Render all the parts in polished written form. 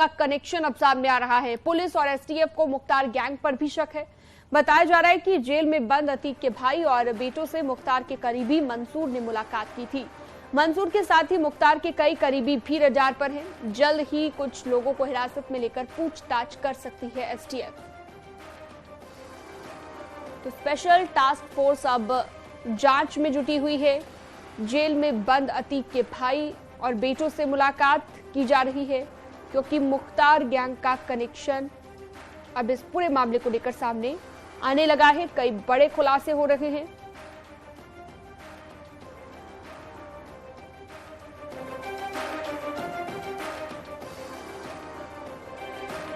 का कनेक्शन अब सामने आ रहा है। पुलिस और एसटीएफ को मुख्तार गैंग पर भी शक है। बताया जा रहा है कि जेल में बंद अतीक के भाई और बेटों से मुख्तार के करीबी मंसूर ने मुलाकात की थी। मंसूर के साथ ही मुख्तार के कई करीबी भी रडार पर हैं। जल्द ही कुछ लोगों को हिरासत में लेकर पूछताछ कर सकती है एसटीएफ। तो स्पेशल टास्क फोर्स अब जांच में जुटी हुई है। जेल में बंद अतीक के भाई और बेटों से मुलाकात की जा रही है, क्योंकि मुख्तार गैंग का कनेक्शन अब इस पूरे मामले को लेकर सामने आने लगा है। कई बड़े खुलासे हो रहे हैं।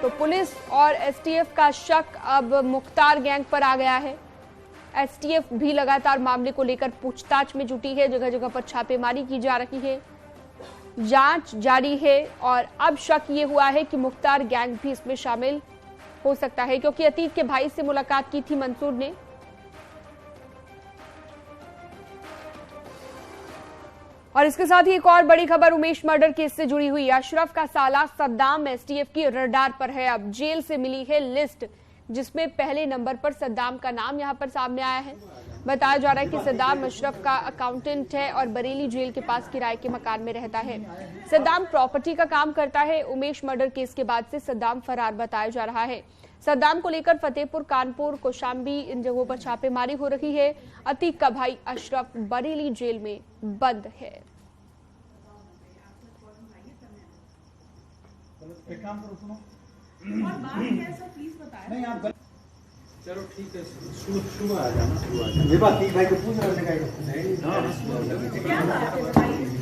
तो पुलिस और एसटीएफ का शक अब मुख्तार गैंग पर आ गया है। एसटीएफ भी लगातार मामले को लेकर पूछताछ में जुटी है। जगह जगह पर छापेमारी की जा रही है, जांच जारी है और अब शक ये हुआ है कि मुख्तार गैंग भी इसमें शामिल हो सकता है, क्योंकि अतीक के भाई से मुलाकात की थी मंसूर ने। और इसके साथ ही एक और बड़ी खबर उमेश मर्डर केस से जुड़ी हुई। अशरफ का साला सद्दाम एसटीएफ की रडार पर है। अब जेल से मिली है लिस्ट, जिसमें पहले नंबर पर सद्दाम का नाम यहां पर सामने आया है। बताया जा रहा है कि सद्दाम अशरफ का अकाउंटेंट है और बरेली जेल के पास किराए के मकान में रहता है। सद्दाम प्रॉपर्टी का काम करता है। उमेश मर्डर केस के बाद से सद्दाम फरार बताया जा रहा है। सद्दाम को लेकर फतेहपुर, कानपुर, कौशाम्बी इन जगहों पर छापेमारी हो रही है। अतीक का भाई अशरफ बरेली जेल में बंद है। चलो ठीक है, सुबह आ जाना। अतीक भाई को पूछ रहे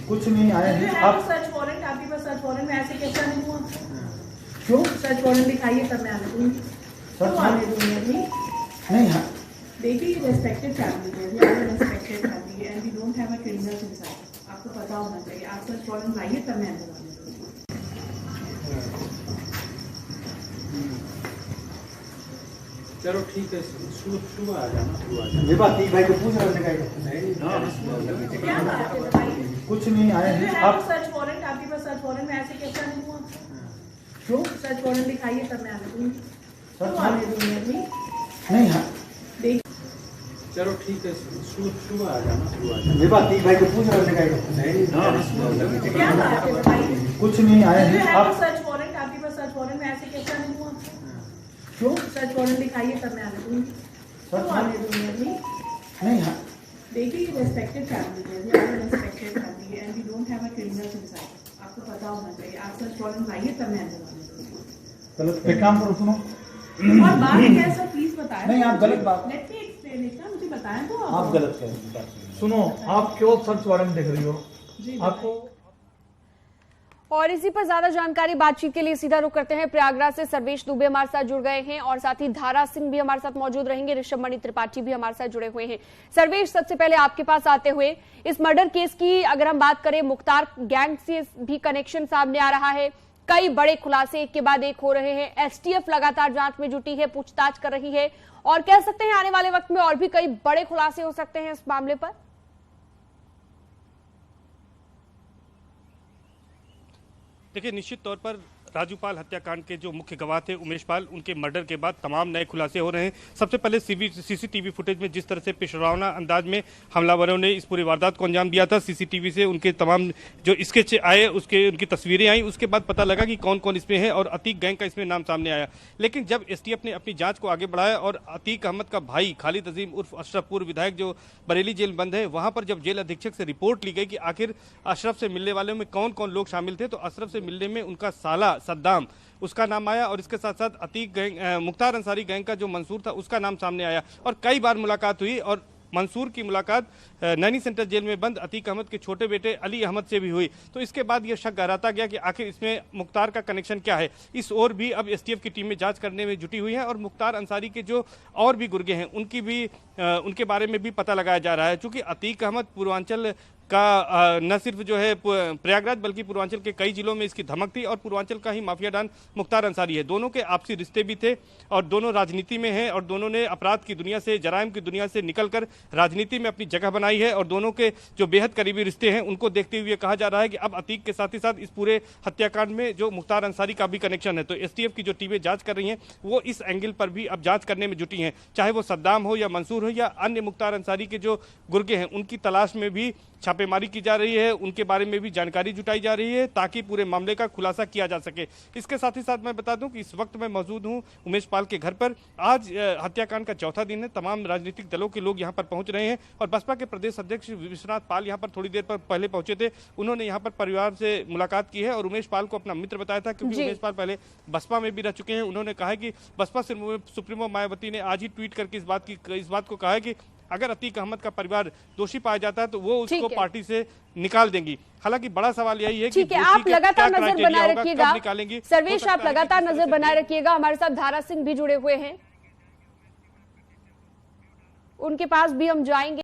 कुछ नहीं आए हैं। आप सर्च वारंट, आपके पास सर्च वारंट में ऐसे कैसा नहीं हुआ? क्यों सर्च वारंट दिखाइए तब मैं आने दूंगी। नहीं हाँ, देखिए रेस्पेक्टेड फैमिली है, रेस्पेक्टेड फैमिली है and we don't have a criminal inside. आपको पता होना चाहिए। आप सर्च वारंट लाइए तब मैं आने दूंगी। चलो ठीक है, सुबह आ जाना। अतीक भाई को पूछ रहे कुछ नहीं आए हैं। आप सर्च वारंट, आपके पास सर्च वारंट में ऐसे कैसा नहीं हुआ? क्यों सर्च वारंट दिखाइए तब मैं आने दूंगी। नहीं हाँ, देख चलो ठीक है, सुबह आ जाना। अतीक भाई को पूछ रहे कुछ नहीं आए हैं। आप सर्च वारंट, आपके पास सर्च वारंट में ऐसे कैसा नहीं हुआ? क्यों सर्च वारंट दिखाइए तब मैं आने दूंगी। नहीं हाँ, देखिए रेस्पेक्टेड फैमिली है, रेस्पेक्टेड फैमिली है and we don't have a criminal inside. आपको पता होना चाहिए। आप सर्च वारंट लाइए तब मैं आने दूंगी। चलो एक काम करो, सुनो। और बात क्या है सर, प्लीज बताएं। नहीं, आप गलत बात, लेट मी एक्सप्लेन इट ना, मुझे बताएं तो आप गलत कह रही हैं। सुनो, आप क्यों सर्च वारंट देख रही हो? आपको और इसी पर ज्यादा जानकारी बातचीत के लिए सीधा रुख करते हैं। प्रयागराज से सर्वेश दुबे हमारे साथ जुड़ गए हैं और साथ ही धारा सिंह भी हमारे साथ मौजूद रहेंगे। ऋषभ मणि त्रिपाठी भी हमारे साथ जुड़े हुए हैं। सर्वेश, सबसे पहले आपके पास आते हुए, इस मर्डर केस की अगर हम बात करें, मुख्तार गैंग से भी कनेक्शन सामने आ रहा है। कई बड़े खुलासे एक के बाद एक हो रहे हैं। एसटीएफ लगातार जांच में जुटी है, पूछताछ कर रही है और कह सकते हैं आने वाले वक्त में और भी कई बड़े खुलासे हो सकते हैं इस मामले पर। देखिए, निश्चित तौर पर राजू पाल हत्याकांड के जो मुख्य गवाह थे उमेश पाल, उनके मर्डर के बाद तमाम नए खुलासे हो रहे हैं। सबसे पहले सीसीटीवी फुटेज में जिस तरह से पेशरावना अंदाज में हमलावरों ने इस पूरी वारदात को अंजाम दिया था, सीसीटीवी से उनके तमाम जो स्केच आए, उनकी तस्वीरें आई, उसके बाद पता लगा कि कौन कौन इसमें है और अतीक गैंग का इसमें नाम सामने आया। लेकिन जब एसटीएफ ने अपनी जाँच को आगे बढ़ाया और अतीक अहमद का भाई खालिद अजीम उर्फ अशरफ, पूर्व विधायक जो बरेली जेल बंद है, वहाँ पर जब जेल अधीक्षक से रिपोर्ट ली गई कि आखिर अशरफ से मिलने वालों में कौन कौन लोग शामिल थे, तो अशरफ से मिलने में उनका साला सद्दाम, उसका नाम आया और इसके साथ साथ अतीक गैंग, मुख्तार अंसारी गैंग का जो मंसूर था, उसका नाम सामने आया और कई बार मुलाकात हुई। और मंसूर की मुलाकात नैनी सेंटर जेल में बंद अतीक अहमद के छोटे बेटे अली अहमद से भी हुई। तो इसके बाद यह शक गहराता गया कि आखिर इसमें मुख्तार का कनेक्शन क्या है। इस ओर भी अब एसटीएफ की टीम में जांच करने में जुटी हुई है और मुख्तार अंसारी के जो और भी गुर्गे हैं, उनके बारे में भी पता लगाया जा रहा है। चूंकि अतीक अहमद पूर्वांचल का न सिर्फ जो है प्रयागराज बल्कि पूर्वांचल के कई जिलों में इसकी धमक थी और पूर्वांचल का ही माफिया डॉन मुख्तार अंसारी है। दोनों के आपसी रिश्ते भी थे और दोनों राजनीति में हैं और दोनों ने अपराध की दुनिया से, जराइम की दुनिया से निकलकर राजनीति में अपनी जगह बनाई है और दोनों के जो बेहद करीबी रिश्ते हैं उनको देखते हुए कहा जा रहा है कि अब अतीक के साथ ही साथ इस पूरे हत्याकांड में जो मुख्तार अंसारी का भी कनेक्शन है। तो एसटीएफ की जो टीमें जांच कर रही हैं वो इस एंगल पर भी अब जांच करने में जुटी हैं, चाहे वो सद्दाम हो या मंसूर हो या अन्य मुख्तार अंसारी के जो गुर्गे हैं उनकी तलाश में भी छापेमारी की जा रही है, उनके बारे में भी जानकारी जुटाई जा रही है ताकि पूरे मामले का खुलासा किया जा सके। इसके साथ ही साथ मैं बता दूं कि इस वक्त मैं मौजूद हूं उमेश पाल के घर पर। आज हत्याकांड का चौथा दिन है, तमाम राजनीतिक दलों के लोग यहां पर पहुंच रहे हैं और बसपा के प्रदेश अध्यक्ष विश्वनाथ पाल यहां पर थोड़ी देर पर पहले पहुंचे थे। उन्होंने यहां पर परिवार से मुलाकात की है और उमेश पाल को अपना मित्र बताया था क्योंकि उमेश पाल पहले बसपा में भी रह चुके हैं। उन्होंने कहा कि बसपा सुप्रीमो मायावती ने आज ही ट्वीट करके इस बात को कहा है कि अगर अतीक अहमद का परिवार दोषी पाया जाता है तो वो उसको पार्टी से निकाल देंगी। हालांकि बड़ा सवाल यही है कि आप लगातार नजर बनाए रखिएगा, निकालेंगी। सर्वेश आप लगातार नजर बनाए रखिएगा। हमारे साथ धारा सिंह भी जुड़े हुए हैं, उनके पास भी हम जाएंगे।